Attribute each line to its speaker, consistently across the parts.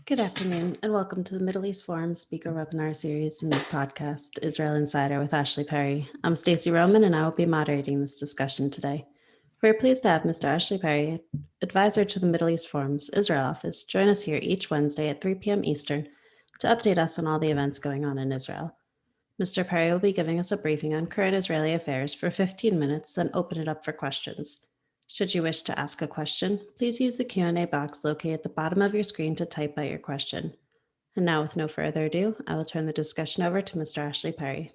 Speaker 1: Good afternoon, and welcome to the Middle East Forum Speaker Webinar Series and podcast, Israel Insider with Ashley Perry. I'm Stacey Roman, and I will be moderating this discussion today. We're pleased to have Mr. Ashley Perry, advisor to the Middle East Forum's Israel office, join us here each Wednesday at 3 p.m. Eastern to update us on all the events going on in Israel. Mr. Perry will be giving us a briefing on current Israeli affairs for 15 minutes, then open it up for questions. Should you wish to ask a question, please use the Q&A box located at the bottom of your screen to type out your question. And now, with no further ado, I will turn the discussion over to Mr. Ashley Perry.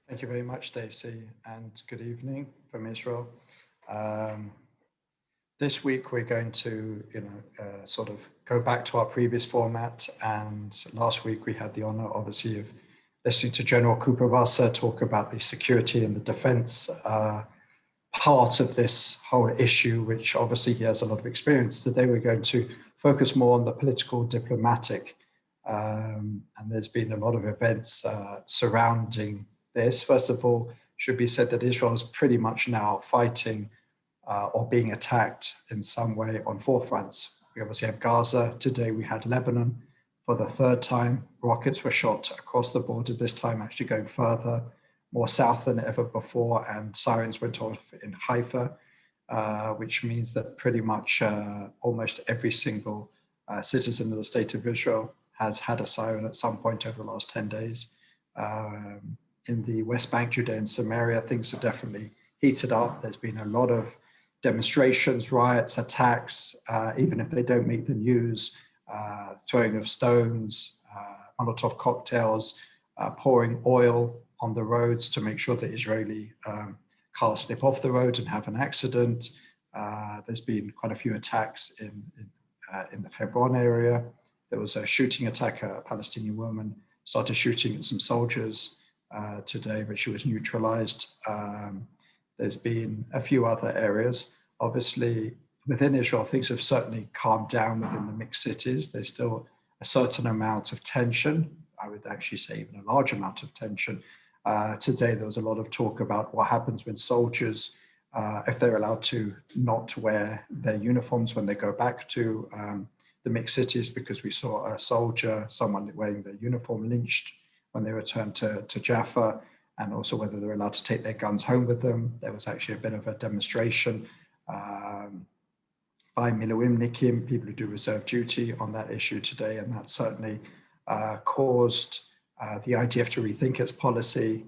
Speaker 2: Thank you very much, Stacey, and good evening from Israel. This week we're going to, sort of go back to our previous format. And last week we had the honor, obviously, of listening to General Cooper Wasser talk about the security and the defense part of this whole issue, which obviously he has a lot of experience. Today we're going to focus more on the political diplomatic, and there's been a lot of events surrounding this. First of all, should be said that Israel is pretty much now fighting or being attacked in some way on four fronts. We obviously have Gaza. Today we had Lebanon for the third time. Rockets were shot across the border, this time actually going further, more south than ever before, and sirens went off in Haifa, which means that pretty much almost every single citizen of the state of Israel has had a siren at some point over the last 10 days. In the West Bank, Judea and Samaria, things have definitely heated up. There's been a lot of demonstrations, riots, attacks, even if they don't make the news, throwing of stones, Molotov cocktails, pouring oil on the roads to make sure that Israeli cars slip off the road and have an accident. There's been quite a few attacks in the Hebron area. There was a shooting attack. A Palestinian woman started shooting at some soldiers today, but she was neutralized. There's been a few other areas. Obviously, within Israel, things have certainly calmed down within the mixed cities. There's still a certain amount of tension. I would actually say even a large amount of tension. Today, there was a lot of talk about what happens when soldiers, if they're allowed to not wear their uniforms when they go back to the mixed cities, because we saw a soldier, someone wearing their uniform, lynched when they returned to Jaffa, and also whether they're allowed to take their guns home with them. There was actually a bit of a demonstration by Miloimnikim, people who do reserve duty, on that issue today, and that certainly caused the IDF to rethink its policy.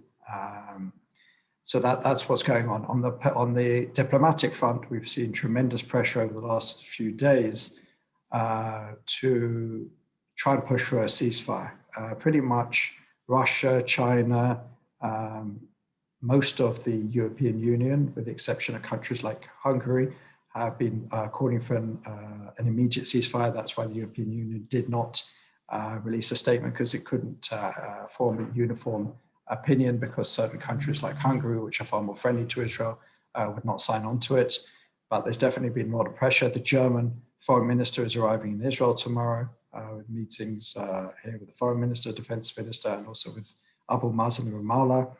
Speaker 2: So that's what's going on. On the diplomatic front, we've seen tremendous pressure over the last few days to try and push for a ceasefire. Pretty much Russia, China, most of the European Union, with the exception of countries like Hungary, have been calling for an immediate ceasefire. That's why the European Union did not release a statement, because it couldn't form a uniform opinion, because certain countries like Hungary, which are far more friendly to Israel, would not sign on to it. But there's definitely been a lot of pressure. The German foreign minister is arriving in Israel tomorrow with meetings here with the foreign minister, defense minister, and also with Abu Mazen and Ramallah.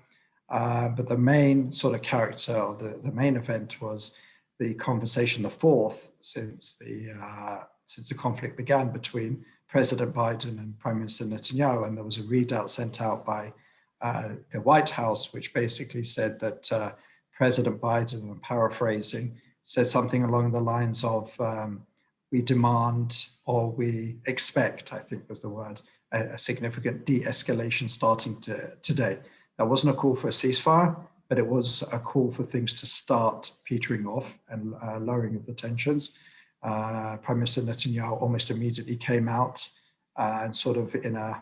Speaker 2: But the main sort of character, or the main event, was the conversation, the fourth since the conflict began, between President Biden and Prime Minister Netanyahu. And there was a readout sent out by the White House, which basically said that President Biden, I'm paraphrasing, said something along the lines of, we demand, or we expect, I think was the word, a significant de-escalation starting today. That wasn't a call for a ceasefire, but it was a call for things to start petering off and lowering of the tensions. Prime Minister Netanyahu almost immediately came out and sort of, in a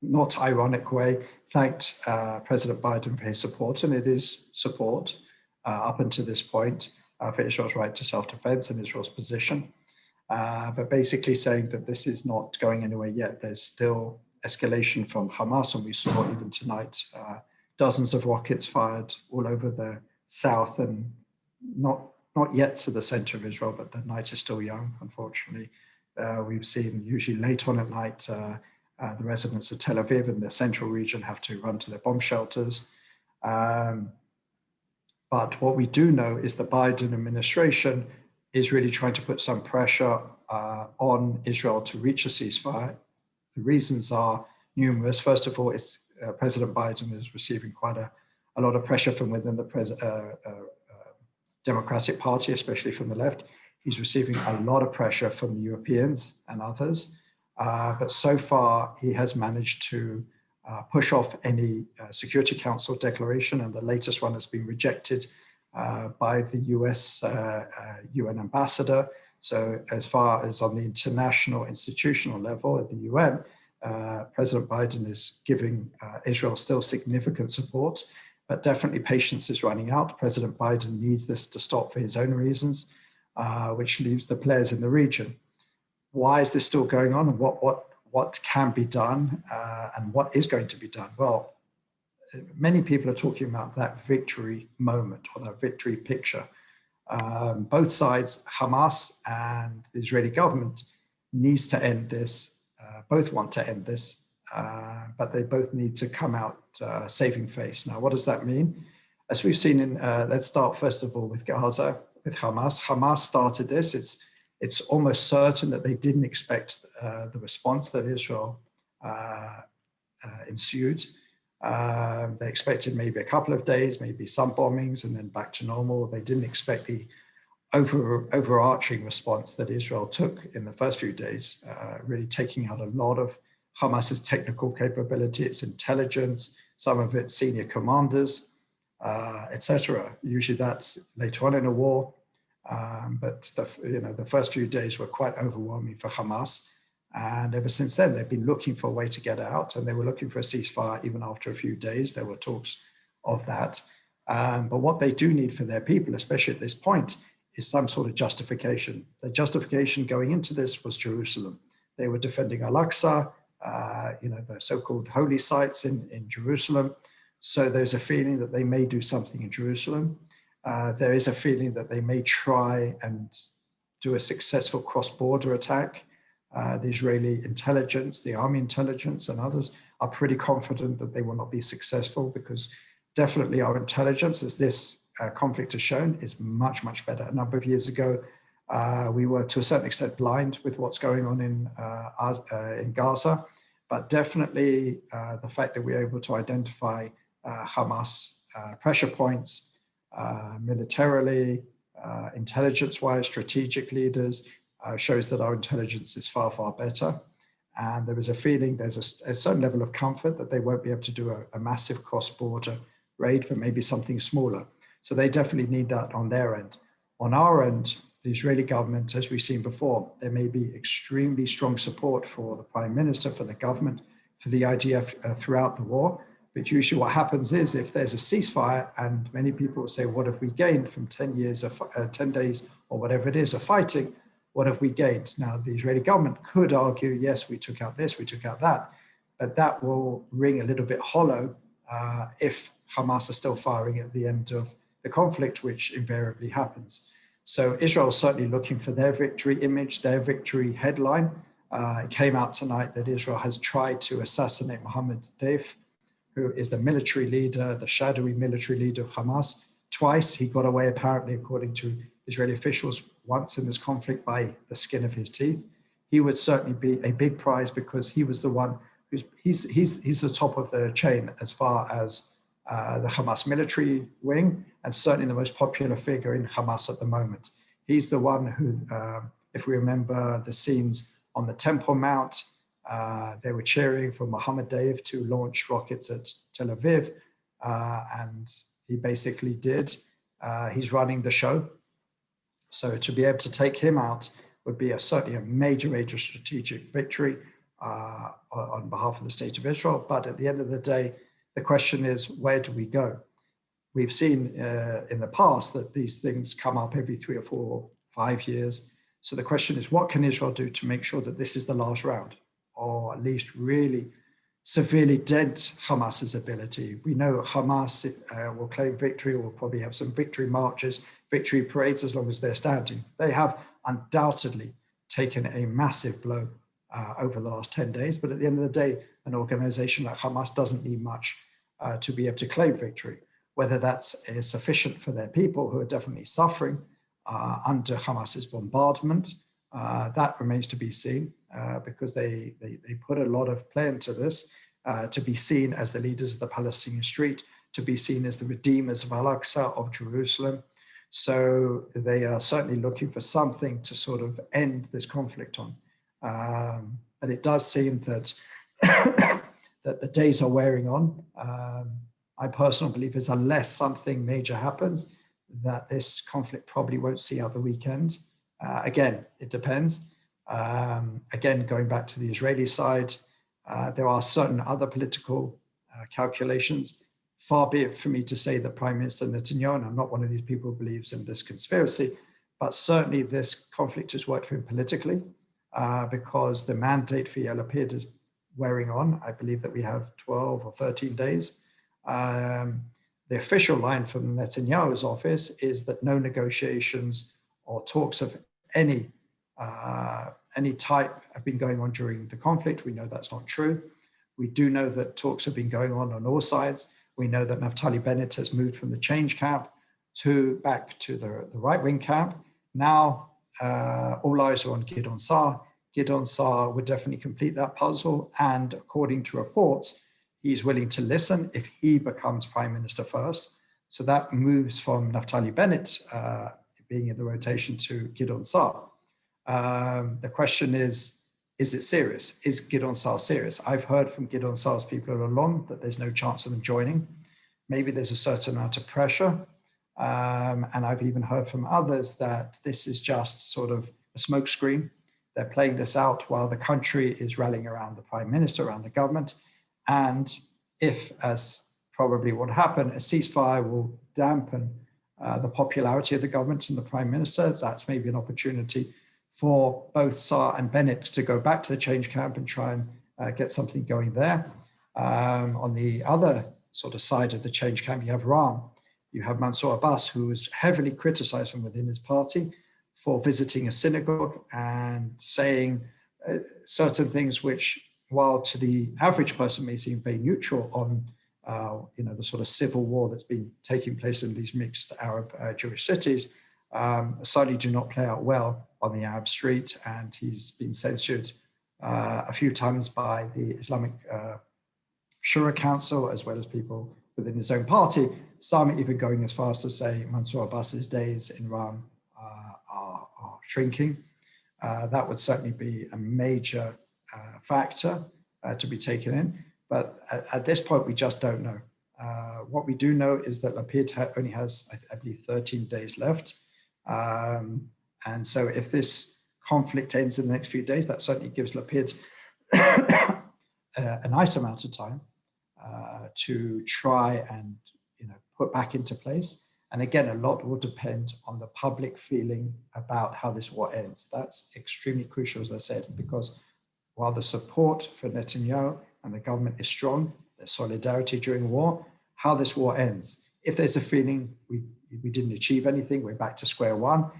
Speaker 2: not ironic way, thanked President Biden for his support, and it is support up until this point for Israel's right to self-defense and Israel's position. But basically saying that this is not going anywhere yet. There's still escalation from Hamas, and we saw even tonight dozens of rockets fired all over the south, and not yet to the center of Israel, but the night is still young, unfortunately. We've seen usually late on at night, the residents of Tel Aviv and the central region have to run to their bomb shelters. But what we do know is the Biden administration is really trying to put some pressure on Israel to reach a ceasefire. The reasons are numerous. First of all, it's President Biden is receiving quite a lot of pressure from within the Democratic Party, especially from the left. He's receiving a lot of pressure from the Europeans and others. But so far, he has managed to push off any Security Council declaration, and the latest one has been rejected by the US UN ambassador. So as far as on the international institutional level at the UN, President Biden is giving Israel still significant support, but definitely patience is running out. President Biden needs this to stop for his own reasons, which leaves the players in the region. Why is this still going on, and what can be done, and what is going to be done? Well, many people are talking about that victory moment or that victory picture. Both sides, Hamas and the Israeli government, needs to end this. Both want to end this, but they both need to come out saving face. Now, what does that mean? As we've seen in, let's start first of all with Gaza, with Hamas. Hamas started this. It's almost certain that they didn't expect the response that Israel ensued. They expected maybe a couple of days, maybe some bombings, and then back to normal. They didn't expect the overarching response that Israel took in the first few days, really taking out a lot of Hamas's technical capability, its intelligence, some of its senior commanders, etc. Usually that's later on in a war, but the first few days were quite overwhelming for Hamas. And ever since then, they've been looking for a way to get out, and they were looking for a ceasefire even after a few days. There were talks of that. But what they do need for their people, especially at this point, is some sort of justification. The justification going into this was Jerusalem. They were defending Al-Aqsa, the so-called holy sites in Jerusalem. So there's a feeling that they may do something in Jerusalem. There is a feeling that they may try and do a successful cross-border attack. The Israeli intelligence, the army intelligence, and others are pretty confident that they will not be successful, because definitely our intelligence, as this conflict has shown, is much, much better. A number of years ago, we were to a certain extent blind with what's going on in Gaza, but definitely the fact that we're able to identify Hamas pressure points militarily, intelligence-wise, strategic leaders, shows that our intelligence is far, far better. And there is a feeling, there's a certain level of comfort that they won't be able to do a massive cross-border raid, but maybe something smaller. So they definitely need that on their end. On our end, the Israeli government, as we've seen before, there may be extremely strong support for the prime minister, for the government, for the IDF throughout the war. But usually what happens is, if there's a ceasefire, and many people will say, what have we gained from 10 years of 10 days or whatever it is of fighting? What have we gained? Now, the Israeli government could argue, yes, we took out this, we took out that, but that will ring a little bit hollow if Hamas are still firing at the end of the conflict, which invariably happens. So Israel is certainly looking for their victory image, their victory headline. It came out tonight that Israel has tried to assassinate Mohammed Deif, who is the military leader, the shadowy military leader of Hamas. Twice he got away, apparently, according to Israeli officials, once in this conflict by the skin of his teeth. He would certainly be a big prize, because he was the one he's the top of the chain as far as the Hamas military wing, and certainly the most popular figure in Hamas at the moment. He's the one who, if we remember the scenes on the Temple Mount, they were cheering for Mohammed Deif to launch rockets at Tel Aviv, and he basically did. He's running the show. So to be able to take him out would be certainly a major, major strategic victory on behalf of the state of Israel. But at the end of the day, the question is, where do we go? We've seen in the past that these things come up every 3 or 4 or 5 years. So the question is, what can Israel do to make sure that this is the last round, or at least really severely dent Hamas's ability? We know Hamas will claim victory, or will probably have some victory marches, victory parades, as long as they're standing. They have undoubtedly taken a massive blow over the last 10 days. But at the end of the day, an organization like Hamas doesn't need much to be able to claim victory. Whether that's sufficient for their people, who are definitely suffering, under Hamas's bombardment. That remains to be seen because they put a lot of play into this to be seen as the leaders of the Palestinian street, to be seen as the redeemers of Al-Aqsa, of Jerusalem. So they are certainly looking for something to sort of end this conflict on. But it does seem that that the days are wearing on. My personal belief is unless something major happens, that this conflict probably won't see out the weekend. Again, it depends. Again, going back to the Israeli side, there are certain other political calculations. Far be it for me to say that Prime Minister Netanyahu, and I'm not one of these people who believes in this conspiracy, but certainly this conflict has worked for him politically because the mandate for Yair Lapid is wearing on. I believe that we have 12 or 13 days. The official line from Netanyahu's office is that no negotiations or talks of any type have been going on during the conflict. We know that's not true. We do know that talks have been going on all sides. We know that Naftali Bennett has moved from the change camp back to the right-wing camp. Now, all eyes are on Gideon Sa'ar. Gideon Sa'ar would definitely complete that puzzle. And according to reports, he's willing to listen if he becomes prime minister first. So that moves from Naftali Bennett being in the rotation to Gideon Sa'ar. The question is it serious? Is Gideon Sa'ar serious? I've heard from Gideon Sa'ar's people all along that there's no chance of them joining. Maybe there's a certain amount of pressure. And I've even heard from others that this is just sort of a smokescreen. They're playing this out while the country is rallying around the prime minister, around the government. And if, as probably what happened, a ceasefire will dampen the popularity of the government and the prime minister, that's maybe an opportunity for both Sa'ar and Bennett to go back to the change camp and try and get something going there. On the other sort of side of the change camp, you have Ram. You have Mansour Abbas, who was heavily criticized from within his party for visiting a synagogue and saying certain things which, while to the average person may seem very neutral on the sort of civil war that's been taking place in these mixed Arab Jewish cities, certainly do not play out well on the Arab street. And he's been censured a few times by the Islamic Shura Council, as well as people within his own party. Some even going as far as to say Mansour Abbas's days in Ram are shrinking. That would certainly be a major factor to be taken in. But at this point, we just don't know. What we do know is that Lapid only has, I believe, 13 days left. And so if this conflict ends in the next few days, that certainly gives Lapid a nice amount of time to try and put back into place. And again, a lot will depend on the public feeling about how this war ends. That's extremely crucial, as I said, because while the support for Netanyahu and the government is strong, there's solidarity during war, how this war ends. If there's a feeling we didn't achieve anything, we're back to square one,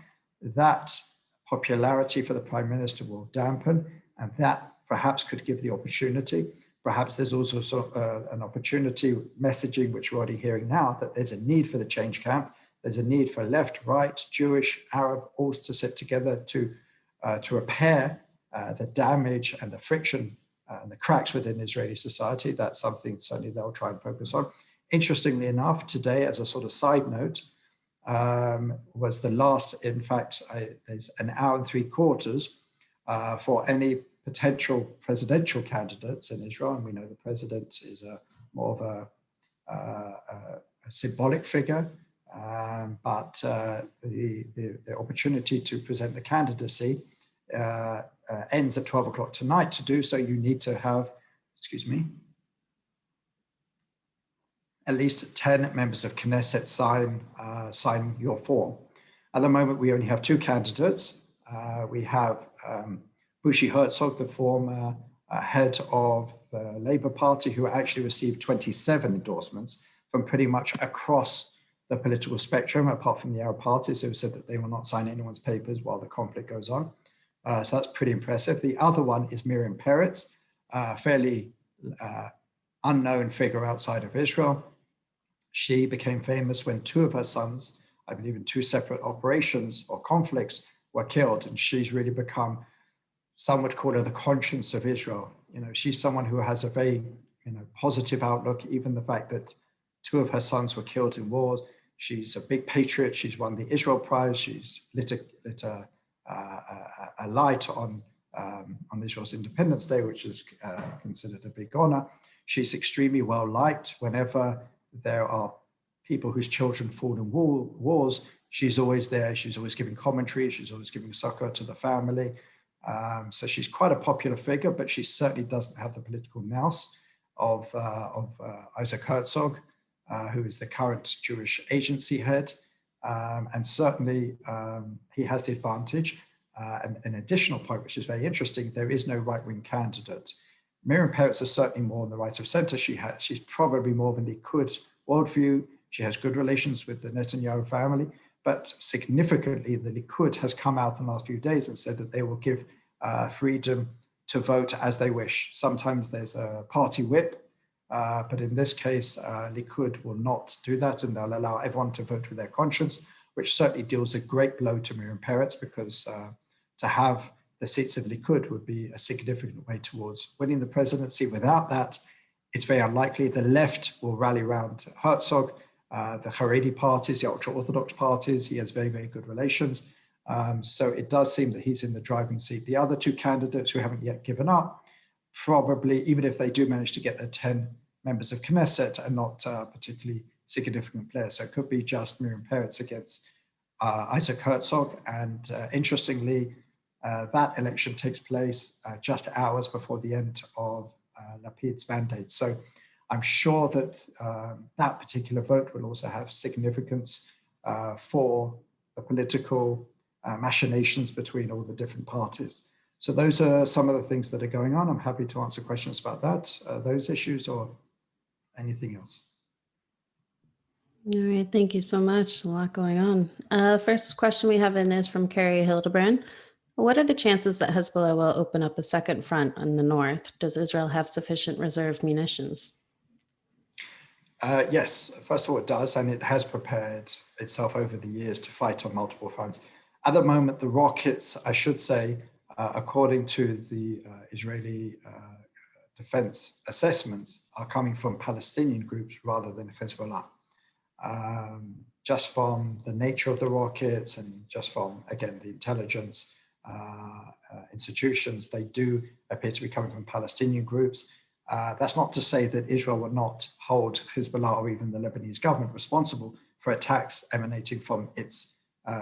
Speaker 2: that popularity for the prime minister will dampen, and that perhaps could give the opportunity. Perhaps there's also an opportunity messaging, which we're already hearing now, that there's a need for the change camp. There's a need for left, right, Jewish, Arab, all to sit together to repair the damage and the friction and the cracks within Israeli society. That's something certainly they'll try and focus on. Interestingly enough, today, as a sort of side note, was the last, in fact, there's an hour and 3/4 for any potential presidential candidates in Israel. And we know the president is more of a symbolic figure, but the opportunity to present the candidacy ends at 12 o'clock tonight. To do so, you need to have, at least 10 members of Knesset sign your form. At the moment, we only have 2 candidates. We have Bushi Herzog, the former head of the Labour Party, who actually received 27 endorsements from pretty much across the political spectrum, apart from the Arab parties who said that they will not sign anyone's papers while the conflict goes on. So that's pretty impressive. The other one is Miriam Peretz, a fairly unknown figure outside of Israel. She became famous when 2 of her sons, I believe in 2 separate operations or conflicts, were killed. And she's really become, some would call her the conscience of Israel. She's someone who has a very, positive outlook. Even the fact that 2 of her sons were killed in war. She's a big patriot. She's won the Israel Prize. She's lit a light on Israel's Independence Day, which is considered a big honor. She's extremely well liked. Whenever there are people whose children fall in wars, she's always there. She's always giving commentary. She's always giving succor to the family. So she's quite a popular figure, but she certainly doesn't have the political nous of Isaac Herzog, who is the current Jewish agency head. And certainly he has the advantage. And an additional point, which is very interesting, there is no right-wing candidate. Miriam Peretz is certainly more on the right of center. She's probably more of a Likud worldview. She has good relations with the Netanyahu family, but significantly, the Likud has come out in the last few days and said that they will give freedom to vote as they wish. Sometimes there's a party whip, but in this case, Likud will not do that, and they'll allow everyone to vote with their conscience, which certainly deals a great blow to Miriam Peretz, because to have the seats of Likud would be a significant way towards winning the presidency. Without that, it's very unlikely. The left will rally around Herzog, the Haredi parties, the ultra-Orthodox parties. He has very, very good relations. So it does seem that he's in the driving seat. The other 2 candidates who haven't yet given up, probably, even if they do manage to get their 10 members of Knesset, are not particularly significant players. So it could be just Miriam Peretz against Isaac Herzog. And interestingly, that election takes place just hours before the end of Lapid's mandate. So I'm sure that that particular vote will also have significance for the political machinations between all the different parties. So those are some of the things that are going on. I'm happy to answer questions about that, those issues, or anything else.
Speaker 1: All right, thank you so much. A lot going on. First question we have in is from Carrie Hildebrand. What are the chances that Hezbollah will open up a second front in the north? Does Israel have sufficient reserve munitions?
Speaker 2: Yes, first of all, it does, and it has prepared itself over the years to fight on multiple fronts. At the moment, the rockets, I should say, according to the Israeli defense assessments, are coming from Palestinian groups rather than Hezbollah. Just from the nature of the rockets and just from, again, the intelligence institutions, they do appear to be coming from Palestinian groups. That's not to say that Israel will not hold Hezbollah or even the Lebanese government responsible for attacks emanating from its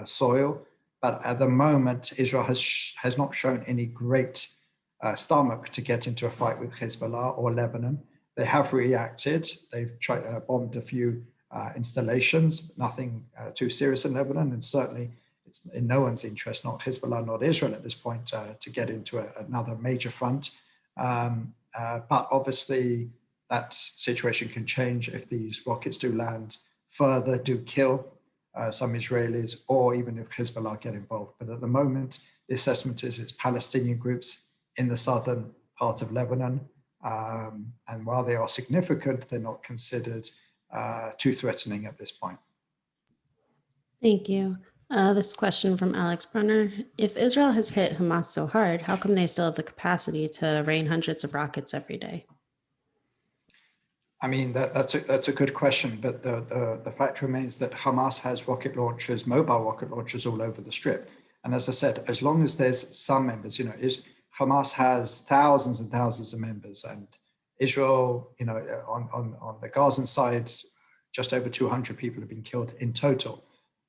Speaker 2: soil. But at the moment, Israel has not shown any great stomach to get into a fight with Hezbollah or Lebanon. They have reacted. They've bombed a few installations, nothing too serious in Lebanon, and certainly it's in no one's interest, not Hezbollah, not Israel at this point, to get into another major front. But obviously that situation can change if these rockets do land further, do kill some Israelis, or even if Hezbollah get involved. But at the moment, the assessment is it's Palestinian groups in the southern part of Lebanon. And while they are significant, they're not considered too threatening at this point.
Speaker 1: Thank you. This question from Alex Brunner. If Israel has hit Hamas so hard, how come they still have the capacity to rain hundreds of rockets every day?
Speaker 2: I mean, that's a good question, but the fact remains that Hamas has rocket launchers, mobile rocket launchers all over the Strip. And as I said, as long as there's some members, Hamas has thousands and thousands of members, and Israel, on the Gazan side, just over 200 people have been killed in total.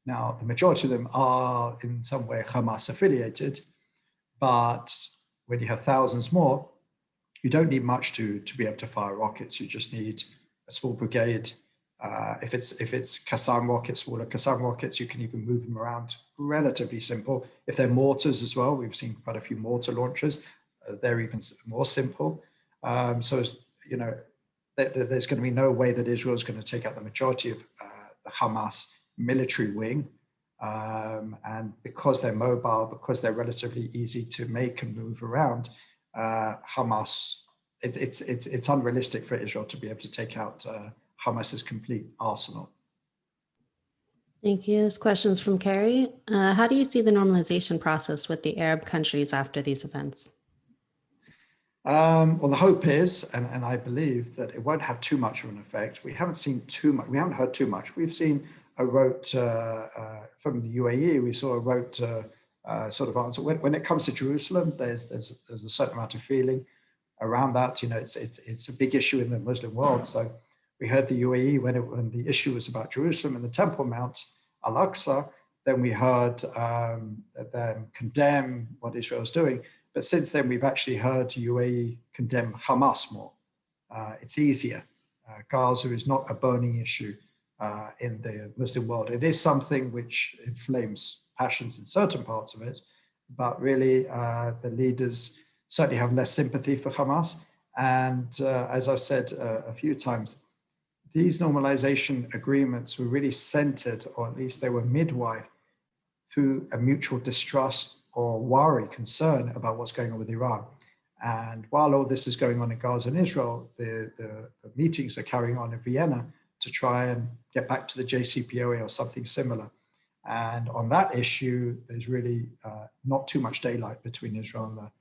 Speaker 2: Now, the majority of them are in some way Hamas affiliated, but when you have thousands more, you don't need much to be able to fire rockets. You just need a small brigade. If it's Qassam rockets, smaller Qassam rockets, you can even move them around. Relatively simple. If they're mortars as well, we've seen quite a few mortar launchers. They're even more simple. So there's going to be no way that Israel is going to take out the majority of the Hamas military wing. And because they're mobile, because they're relatively easy to make and move around, Hamas, it's unrealistic for Israel to be able to take out Hamas's complete arsenal.
Speaker 1: Thank you. This question's from Carrie. How do you see the normalization process with the Arab countries after these events?
Speaker 2: Well, the hope is, and I believe that it won't have too much of an effect. We haven't seen too much. We haven't heard too much. We've seen a rote from the UAE. We saw a rote sort of answer. When it comes to Jerusalem, there's a certain amount of feeling around that. You know, it's a big issue in the Muslim world. So we heard the UAE when the issue was about Jerusalem and the Temple Mount Al-Aqsa. Then we heard them condemn what Israel's doing. But since then, we've actually heard UAE condemn Hamas more. It's easier. Gaza is not a burning issue in the Muslim world. It is something which inflames passions in certain parts of it, but really the leaders certainly have less sympathy for Hamas. And as I've said a few times, these normalization agreements were really centered, or at least they were midwife, through a mutual distrust or worry, concern about what's going on with Iran. And while all this is going on in Gaza and Israel, the meetings are carrying on in Vienna to try and get back to the JCPOA or something similar. And on that issue, there's really not too much daylight between Israel and the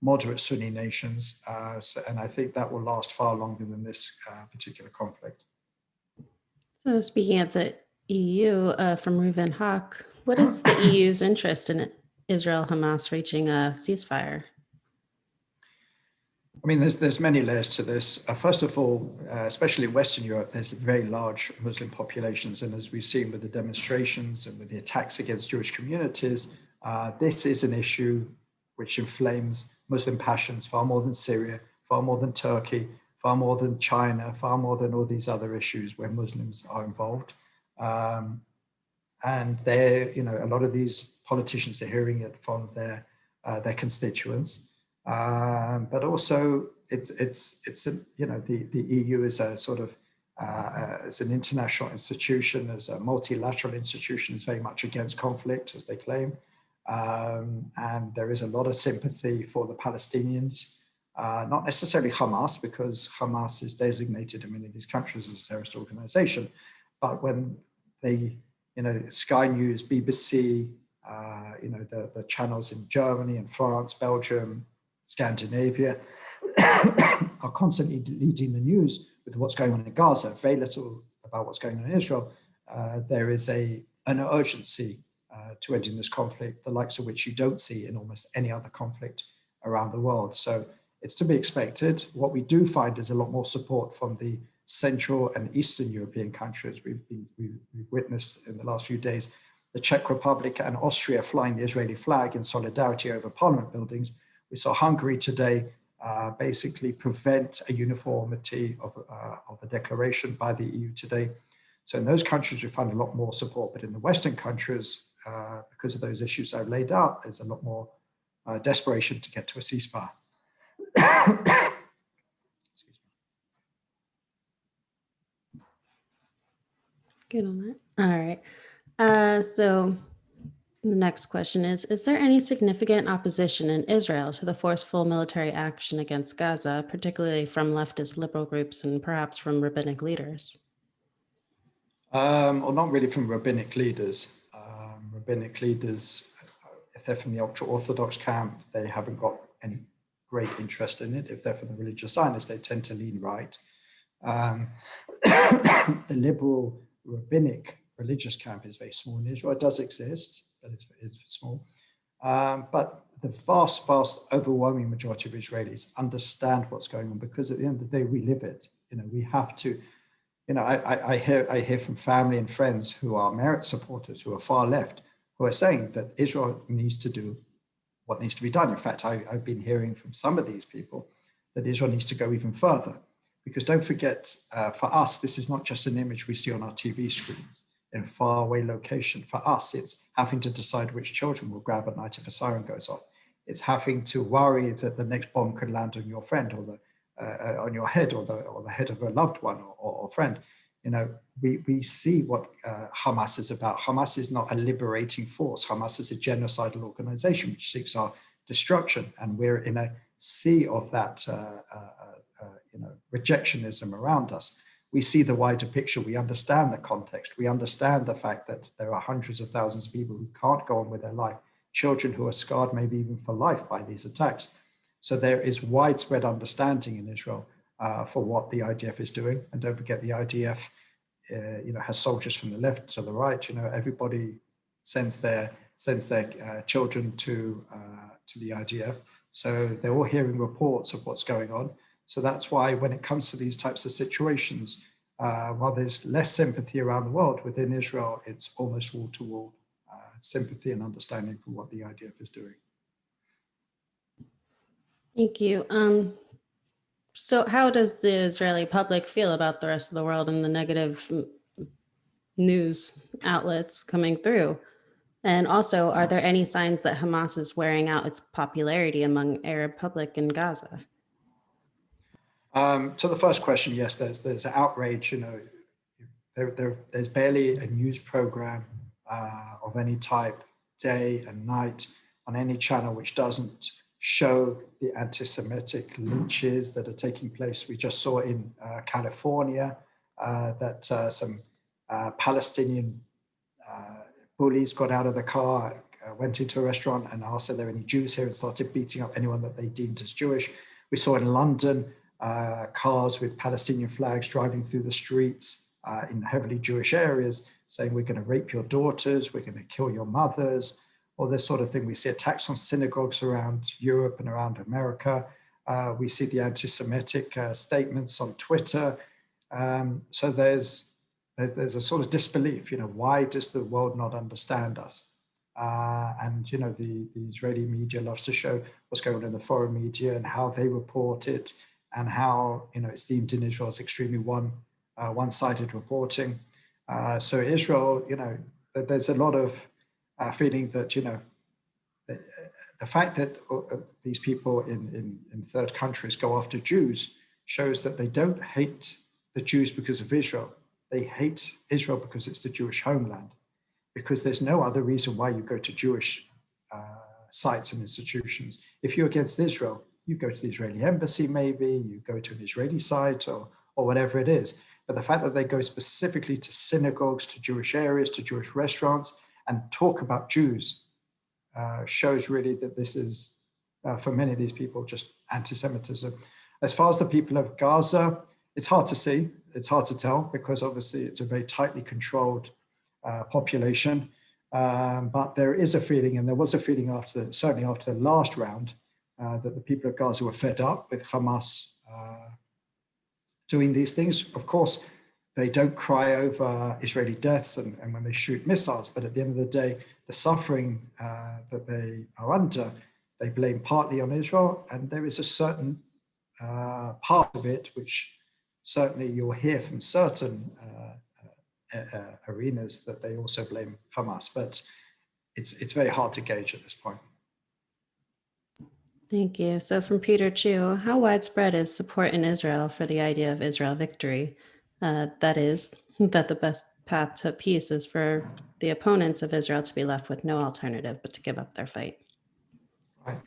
Speaker 2: moderate Sunni nations. And I think that will last far longer than this particular conflict.
Speaker 1: So, speaking of the EU, from Reuven Hawk, what is the EU's interest in Israel Hamas reaching a ceasefire?
Speaker 2: I mean, there's many layers to this. First of all, especially in Western Europe, there's very large Muslim populations. And as we've seen with the demonstrations and with the attacks against Jewish communities, this is an issue which inflames Muslim passions far more than Syria, far more than Turkey, far more than China, far more than all these other issues where Muslims are involved. And they're, you know, a lot of these politicians are hearing it from their constituents. But also, it's a, you know, the EU is a sort of as an international institution, as a multilateral institution, is very much against conflict, as they claim, and there is a lot of sympathy for the Palestinians, not necessarily Hamas, because Hamas is designated in many of these countries as a terrorist organization, but when they, you know, Sky News, BBC, you know, the channels in Germany and France, Belgium, Scandinavia are constantly leading the news with what's going on in Gaza, very little about what's going on in Israel. There is an urgency to ending this conflict, the likes of which you don't see in almost any other conflict around the world. So it's to be expected. What we do find is a lot more support from the Central and Eastern European countries. We've witnessed in the last few days the Czech Republic and Austria flying the Israeli flag in solidarity over parliament buildings. We saw Hungary today basically prevent a uniformity of a declaration by the EU today. So in those countries, we find a lot more support. But in the Western countries, because of those issues I've laid out, there's a lot more desperation to get to a ceasefire.
Speaker 1: Good on that. All right. So the next question is there any significant opposition in Israel to the forceful military action against Gaza, particularly from leftist liberal groups and perhaps from rabbinic leaders?
Speaker 2: Or not really from rabbinic leaders. Rabbinic leaders, if they're from the ultra-Orthodox camp, they haven't got any great interest in it. If they're from the religious Zionists, they tend to lean right. The liberal rabbinic religious camp is very small in Israel. It does exist, but it's small. But the vast, overwhelming majority of Israelis understand what's going on, because at the end of the day, we live it. You know, we have to. You know, I hear from family and friends who are merit supporters, who are far left, who are saying that Israel needs to do what needs to be done. In fact, I've been hearing from some of these people that Israel needs to go even further. Because don't forget, for us, this is not just an image we see on our TV screens in a faraway location. For us, it's having to decide which children will grab at night if a siren goes off. It's having to worry that the next bomb could land on your friend, or on your head, or the head of a loved one or friend. You know, we see what Hamas is about. Hamas is not a liberating force. Hamas is a genocidal organization which seeks our destruction, and we're in a sea of that, you know, rejectionism around us. we see the wider picture. We understand the context. We understand the fact that there are hundreds of thousands of people who can't go on with their life, children who are scarred maybe even for life by these attacks. So there is widespread understanding in Israel for what the IDF is doing. And don't forget, the IDF has soldiers from the left to the right. Everybody sends their children to the IDF. So they're all hearing reports of what's going on. So that's why when it comes to these types of situations, while there's less sympathy around the world, within Israel, it's almost wall-to-wall sympathy and understanding for what the IDF is doing.
Speaker 1: Thank you. So how does the Israeli public feel about the rest of the world and the negative news outlets coming through? And also, are there any signs that Hamas is wearing out its popularity among Arab public in Gaza?
Speaker 2: To the first question, yes, there's outrage. There's barely a news program of any type, day and night, on any channel which doesn't show the anti-Semitic lynches that are taking place. We just saw in California that some Palestinian bullies got out of the car, went into a restaurant and asked if there were any Jews here and started beating up anyone that they deemed as Jewish. We saw in London cars with Palestinian flags driving through the streets in heavily Jewish areas, saying we're going to rape your daughters, we're going to kill your mothers, all this sort of thing. We see attacks on synagogues around Europe and around America. We see the anti-Semitic statements on Twitter. So there's a sort of disbelief. Why does the world not understand us? And the Israeli media loves to show what's going on in the foreign media and how they report it, and how it's deemed in Israel as extremely one-sided reporting. So Israel, there's a lot of feeling that the fact that these people in third countries go after Jews shows that they don't hate the Jews because of Israel. They hate Israel because it's the Jewish homeland, because there's no other reason why you go to Jewish sites and institutions. If you're against Israel, you go to the Israeli embassy, maybe, you go to an Israeli site or whatever it is. But the fact that they go specifically to synagogues, to Jewish areas, to Jewish restaurants, and talk about Jews shows really that this is, for many of these people, just anti-Semitism. As far as the people of Gaza, it's hard to see, it's hard to tell, because obviously it's a very tightly controlled population. But there is a feeling, and there was a feeling certainly after the last round, that the people of Gaza were fed up with Hamas doing these things. Of course, they don't cry over Israeli deaths and when they shoot missiles, but at the end of the day, the suffering that they are under, they blame partly on Israel, and there is a certain part of it which certainly you'll hear from certain arenas that they also blame Hamas, but it's very hard to gauge at this point.
Speaker 1: Thank you. So from Peter Chu, how widespread is support in Israel for the idea of Israel victory? That is, that the best path to peace is for the opponents of Israel to be left with no alternative but to give up their fight.
Speaker 2: Right.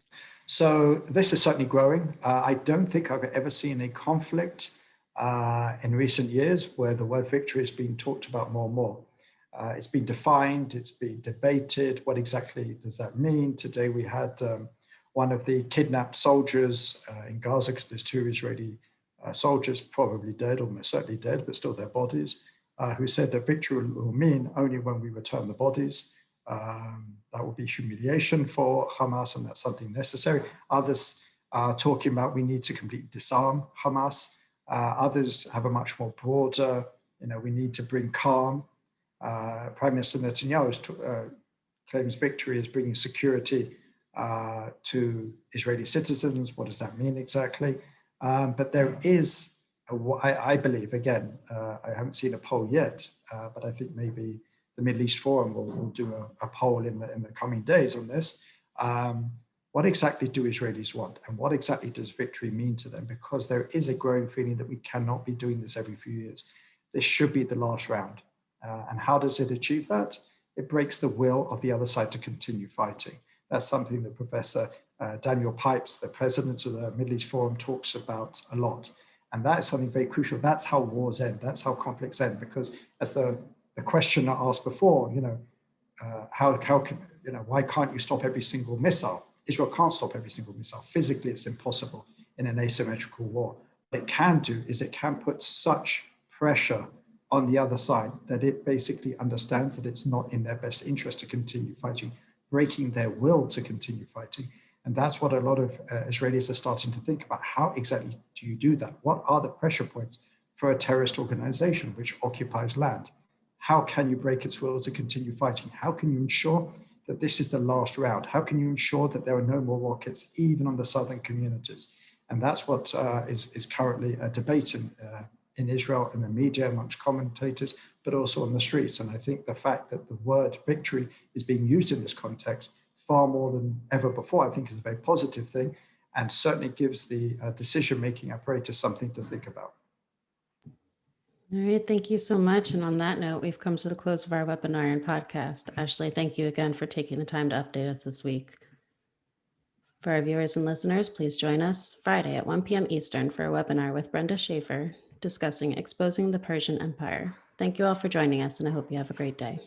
Speaker 2: So this is certainly growing. I don't think I've ever seen a conflict in recent years where the word victory is being talked about more and more. It's been defined, it's been debated. What exactly does that mean? Today we had one of the kidnapped soldiers in Gaza, because there's 2 Israeli soldiers probably dead, almost certainly dead, but still their bodies, who said that victory will mean only when we return the bodies. That will be humiliation for Hamas, and that's something necessary. Others are talking about we need to completely disarm Hamas. Others have a much more broader, we need to bring calm. Prime Minister Netanyahu claims victory is bringing security to Israeli citizens. What does that mean exactly? But there is, I believe, again, I haven't seen a poll yet, but I think maybe the Middle East Forum will do a poll in the coming days on this. What exactly do Israelis want? And what exactly does victory mean to them? Because there is a growing feeling that we cannot be doing this every few years. This should be the last round. And how does it achieve that? It breaks the will of the other side to continue fighting. That's something that Professor Daniel Pipes, the president of the Middle East Forum, talks about a lot. And that is something very crucial. That's how wars end. That's how conflicts end. Because as the questioner asked before, how can, why can't you stop every single missile? Israel can't stop every single missile. Physically, it's impossible in an asymmetrical war. What it can do is it can put such pressure on the other side that it basically understands that it's not in their best interest to continue fighting, breaking their will to continue fighting. And that's what a lot of Israelis are starting to think about. How exactly do you do that? What are the pressure points for a terrorist organization which occupies land? How can you break its will to continue fighting? How can you ensure that this is the last round? How can you ensure that there are no more rockets, even on the southern communities? And that's what is currently a debate in Israel, in the media, amongst commentators, but also on the streets. And I think the fact that the word victory is being used in this context far more than ever before, I think is a very positive thing, and certainly gives the decision-making apparatus something to think about.
Speaker 1: All right, thank you so much. And on that note, we've come to the close of our webinar and podcast. Ashley, thank you again for taking the time to update us this week. For our viewers and listeners, please join us Friday at 1 p.m. Eastern for a webinar with Brenda Schaefer discussing exposing the Persian Empire. Thank you all for joining us, and I hope you have a great day.